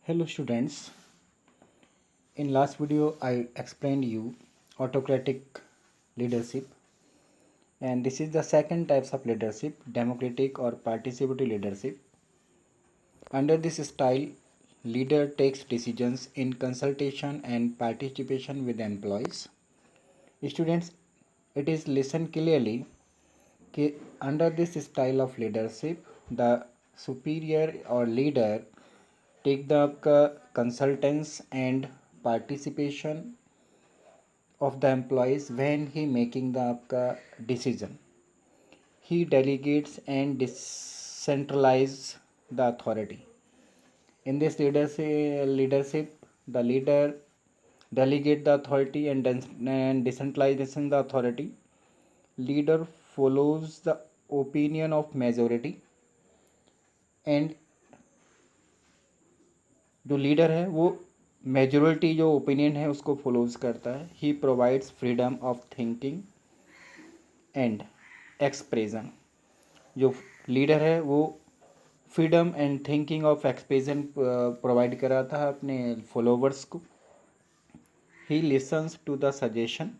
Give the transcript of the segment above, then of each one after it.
Hello students, in last video I explained you autocratic leadership, and this is the second types of leadership, democratic or participatory leadership. Under this style, leader takes decisions in consultation and participation with employees. Students, it is listen clearly कि under this style of leadership the superior or leader take the consultants and participation of the employees when he making the decision. He delegates and decentralize the authority. In this leadership, the leader delegate the authority and decentralization the authority. Leader follows the opinion of majority, and जो leader है वो majority जो opinion है उसको follows करता है. He provides freedom of thinking and expression. जो leader है वो freedom and thinking of expression provide कराता है अपने फॉलोवर्स को. He listens to the suggestion.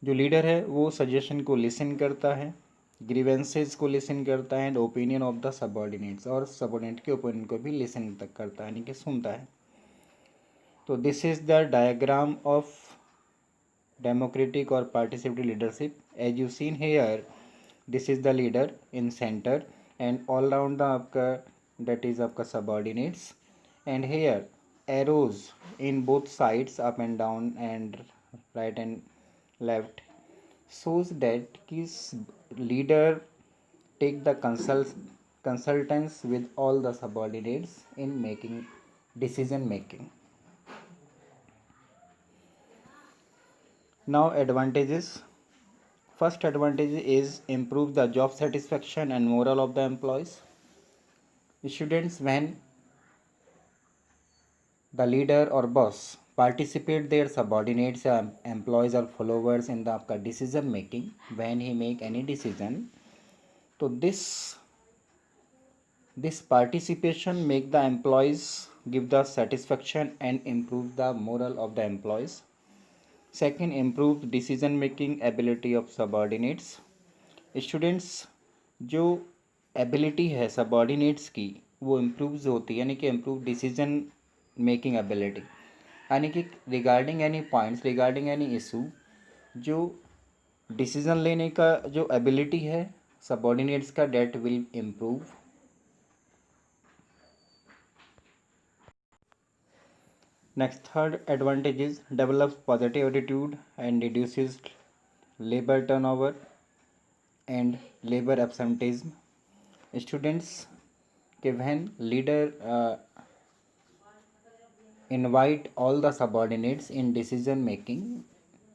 जो लीडर है वो सजेशन को लिसन करता है, ग्रीवेंसेस को लिसन करता है, and opinion of the subordinates, और सबऑर्डिनेट के ओपिनियन को भी लिसन तक करता है, यानी कि सुनता है. तो this is the diagram of democratic or participatory leadership. As you seen here, this is the leader in centre and all round the आपका that is आपका subordinates, and here arrows in both sides up and down and right and left shows that his leader take the consultants with all the subordinates in making decision making. Now advantages. First advantage is improve the job satisfaction and morale of the employees. Students, when the leader or boss participate their subordinates, employees or followers in the decision making, when he make any decision, so this participation make the employees give the satisfaction and improve the morale of the employees. Second, improve decision making ability of subordinates. Students, जो ability है subordinates की वो improve होती है, यानी कि improve decision making ability, यानी कि regarding any points, regarding any issue, जो डिसीजन लेने का जो एबिलिटी है सबॉर्डिनेट्स का, that will improve. Next, third advantage is develop positive attitude and reduces labour turnover and labour absenteeism. Students के when leader invite all the subordinates in decision making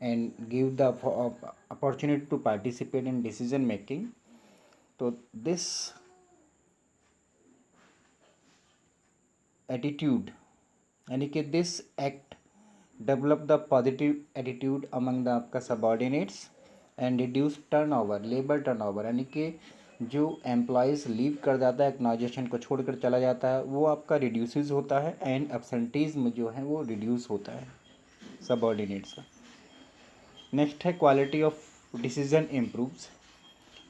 and give the opportunity to participate in decision making, so this attitude, यानी कि this act develop the positive attitude among the आपका subordinates and reduce turnover, labor turnover, यानी कि जो employees leave कर जाता है, organisation को छोड़कर चला जाता है, वो आपका रिड्यूसेस होता है, एंड एब्सेंटीज़म जो है वो रिड्यूस होता है सबऑर्डिनेट्स का. नेक्स्ट है क्वालिटी ऑफ डिसीजन इम्प्रूव्स.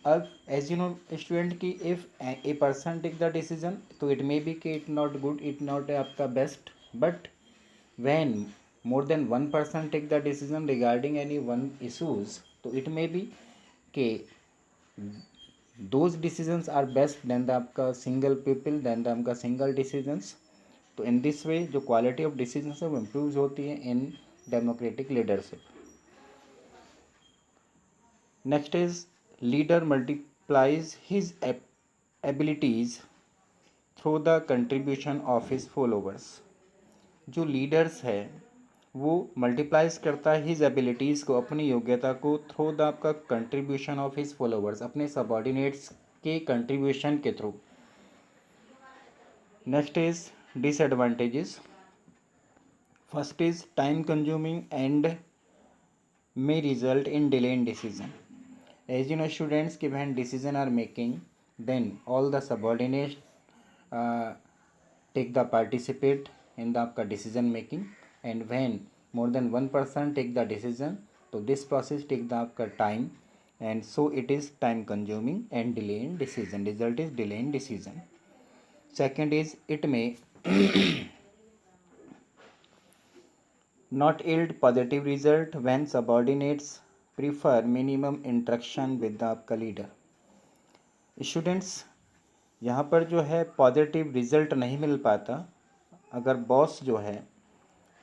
अब एज यू नो स्टूडेंट की if a person take the decision, तो इट मे बी कि it not good, it not आपका best, but when more than one person take the decision regarding any one issues, तो it may be कि those decisions are best than the आपका single people, than the आपका single decisions. तो in this way जो quality of decisions है वो improves होती है in democratic leadership. Next is leader multiplies his abilities through the contribution of his followers. जो leaders है वो मल्टीप्लाइज करता है हिज एबिलिटीज़ को, अपनी योग्यता को, थ्रू द आपका कंट्रीब्यूशन ऑफ हिज फॉलोवर्स, अपने सबऑर्डिनेट्स के कंट्रीब्यूशन के through. Next is disadvantages. First is time consuming and may result in delay in decision. As you know students कि when decision are making, then all the subordinates take the participate in the आपका decision making, and when more than one person take the decision, तो this process take the आपका time, and so it is time consuming and delay in decision. Result is delay in decision. Second is it may not yield positive result when subordinates prefer minimum interaction with the आपका leader. Students, यहाँ पर जो है positive result नहीं मिल पाता अगर boss जो है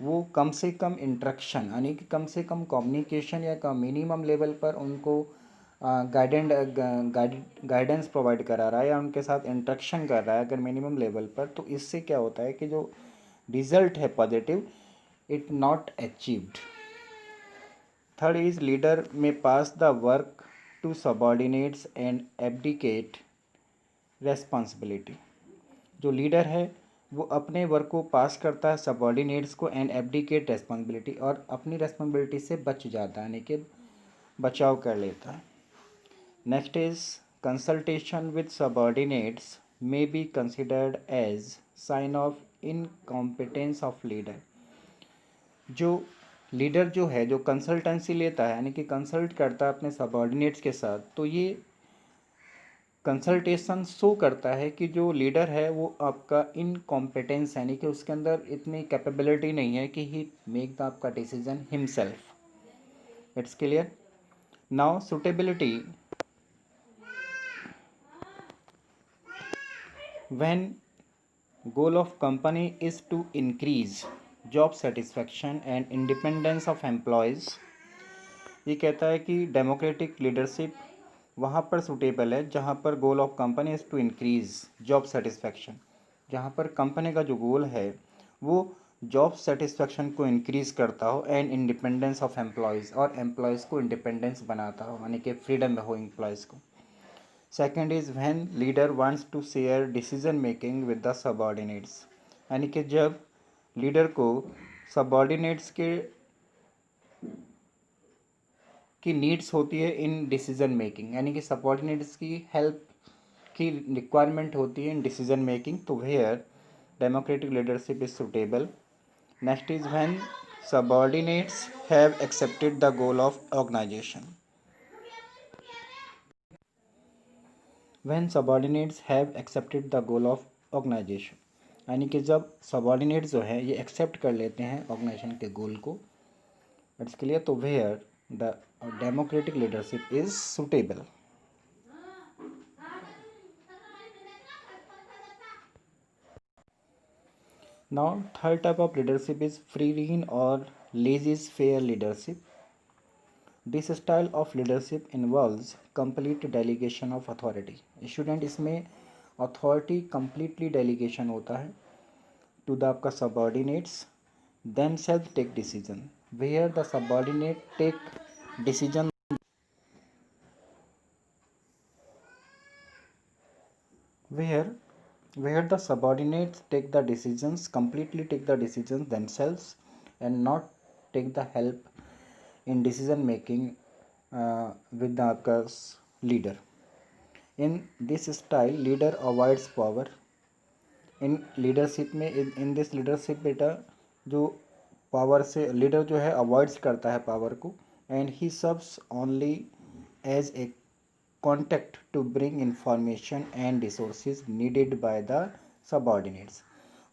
वो कम से कम इंट्रैक्शन यानी कि कम से कम कम्युनिकेशन या कम मिनिमम लेवल पर उनको गाइडेंस प्रोवाइड करा रहा है या उनके साथ इंट्रैक्शन कर रहा है अगर मिनिमम लेवल पर, तो इससे क्या होता है कि जो रिजल्ट है positive it not achieved. Third is leader में pass the work to subordinates and abdicate responsibility. जो लीडर है वो अपने वर्क को पास करता है सबॉर्डिनेट्स को एंड एब्डिकेट रेस्पॉन्सिबिलिटी, और अपनी रेस्पॉन्सिबिलिटी से बच जाता है यानी कि बचाव कर लेता है. Next is consultation with subordinates may be considered as sign of incompetence of leader. जो लीडर जो है जो कंसल्टेंसी लेता है यानी कि कंसल्ट करता है अपने सबॉर्डिनेट्स के साथ, तो ये कंसल्टेशन शो करता है कि जो लीडर है वो आपका इनकॉम्पिटेंस यानी कि उसके अंदर इतनी कैपेबिलिटी नहीं है कि ही मेक द आपका decision himself. It's clear. Now suitability. When goal of company is to increase job satisfaction and independence of employees. ये कहता है कि डेमोक्रेटिक लीडरशिप वहाँ पर सूटेबल है जहाँ पर goal of company is to increase job satisfaction, जहाँ पर कंपनी का जो गोल है वो जॉब सेटिस्फैक्शन को इंक्रीज़ करता हो एंड इंडिपेंडेंस ऑफ एम्प्लॉयज़, और एम्प्लॉयज़ को इंडिपेंडेंस बनाता हो यानी कि फ्रीडम में हो एम्प्लॉयज़ को. Second is when leader wants to share decision making with the subordinates. यानी कि जब लीडर को सबॉर्डिनेट्स की नीड्स होती है इन डिसीजन मेकिंग, यानी कि सबॉर्डिनेट्स की हेल्प की रिक्वायरमेंट होती है इन डिसीजन मेकिंग, तो where democratic leadership is suitable. Next is when subordinates have accepted the goal of organisation. When subordinates have accepted the goal of organisation, यानी कि जब सबॉर्डिनेट्स जो है ये एक्सेप्ट कर लेते हैं ऑर्गेनाइजेशन के गोल को, इट्स क्लियर, तो where the democratic leadership is suitable. Now third type of leadership is free rein or laissez-faire leadership. This style of leadership involves complete delegation of authority. Student, इसमें authority completely delegation होता है to the आपका subordinates themselves take decision, where the subordinate take decision where the subordinates take the decisions, completely take the decisions themselves and not take the help in decision making with the leader. In this style leader avoids power. In leadership में in this leadership बेटा जो power से leader जो है avoids करता है power को, and he serves only as a contact to bring information and resources needed by the subordinates.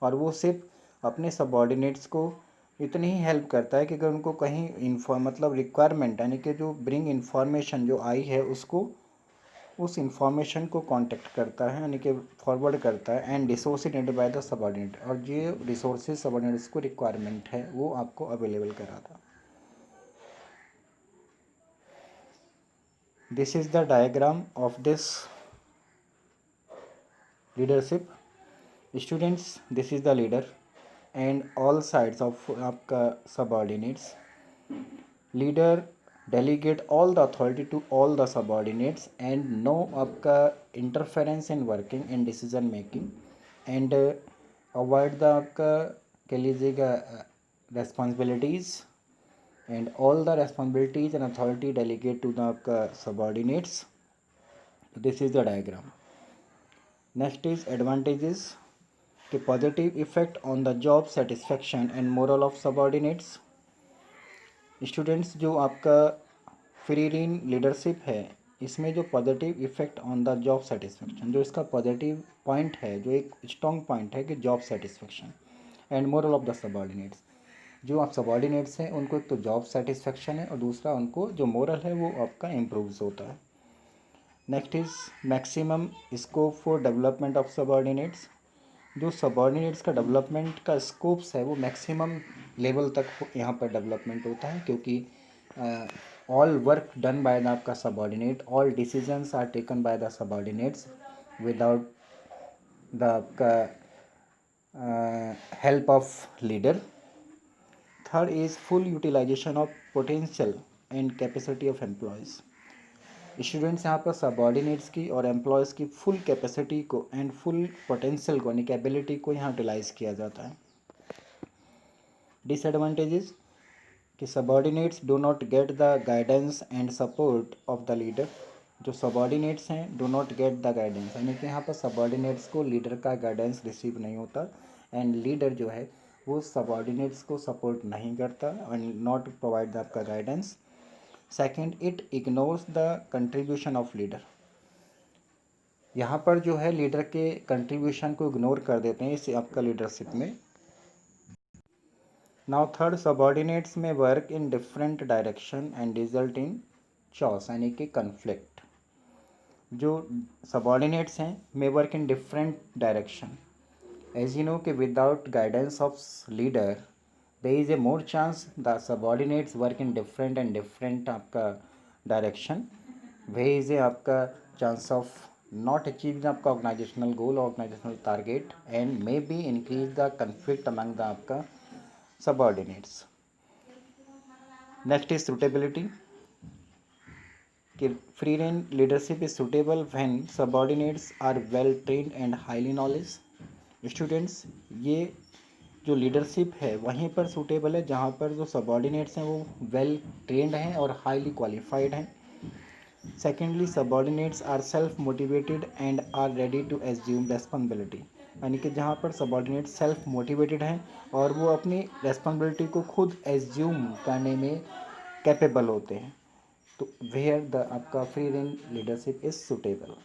और वो सिर्फ अपने सबॉर्डिनेट्स को इतनी ही हेल्प करता है कि अगर उनको कहीं मतलब रिक्वायरमेंट यानी कि जो ब्रिंग इंफॉर्मेशन जो आई है उसको उस इंफॉर्मेशन को कांटेक्ट करता है यानी कि फॉरवर्ड करता है, and resources needed by the subordinate, और जो रिसोर्सेज सबॉर्डिनेट्स को रिक्वायरमेंट है वो आपको अवेलेबल कराता. This is the diagram of this leadership. Students, this is the leader and all sides of आपका subordinates. Leader delegate all the authority to all the subordinates and no आपका interference in working and decision making, and avoid the आपका कह लीजिएगा responsibilities, and all the responsibilities and authority delegate to the आपका subordinates. This is the diagram. Next is advantages. कि positive effect on the job satisfaction and moral of subordinates. Students, जो आपका free rein leadership है, इसमें जो positive effect on the job satisfaction, जो इसका positive point है, जो एक स्ट्रॉन्ग पॉइंट है कि job satisfaction and moral of the subordinates, जो आप सबॉर्डिनेट्स हैं उनको एक तो जॉब सेटिस्फेक्शन है और दूसरा उनको जो मोरल है वो आपका इम्प्रूव्स होता है। Next is maximum scope for development of subordinates. जो सबॉर्डिनेट्स का डेवलपमेंट का स्कोप्स है वो मैक्सिमम लेवल तक यहाँ पर डेवलपमेंट होता है, क्योंकि all work done by the आपका subordinate, all decisions are taken by the subordinates without the आपका help of leader. Third is full utilisation of potential and capacity of employees. Students, यहाँ पर सबॉर्डिनेट्स की और employees की full capacity को and full potential को यानी कि एबिलिटी को यहाँ यूटिलाइज किया जाता है। डिसएडवांटेजेस कि subordinates do not get the guidance and support of the leader. जो सबॉर्डिनेट्स हैं do not get the guidance, यानी कि यहाँ पर सबॉर्डिनेट्स को लीडर का गाइडेंस रिसीव नहीं होता, एंड लीडर जो है वो सबॉर्डिनेट्स को सपोर्ट नहीं करता एंड नॉट प्रोवाइड द आपका guidance. Second, it ignores the contribution of leader. यहाँ पर जो है लीडर के कंट्रीब्यूशन को इग्नोर कर देते हैं इस आपका लीडरशिप में। Now third, subordinates may work in different direction and result in chaos यानी कि कन्फ्लिक्ट। जो सबॉर्डिनेट्स हैं may work in different direction, as you know कि without guidance of leader there is a more chance the subordinates work in different and different आपका direction, way is a आपका chance of not achieving आपका organisational goal organisational target and may be increase the conflict among the आपका subordinates. Next is suitability कि free rein leadership is suitable when subordinates are well trained and highly knowledge. Students, ये जो leadership है वहीं पर suitable है जहाँ पर जो सबॉर्डिनेट्स हैं वो वेल ट्रेंड हैं और हाईली क्वालिफाइड हैं। Secondly, subordinates are self motivated and are ready to assume responsibility, यानी कि जहाँ पर सबॉर्डिनेट सेल्फ मोटिवेटेड हैं और वो अपनी रेस्पॉन्सिबिलिटी को खुद एज्यूम करने में कैपेबल होते हैं, तो वेयर द आपका free rein leadership is suitable.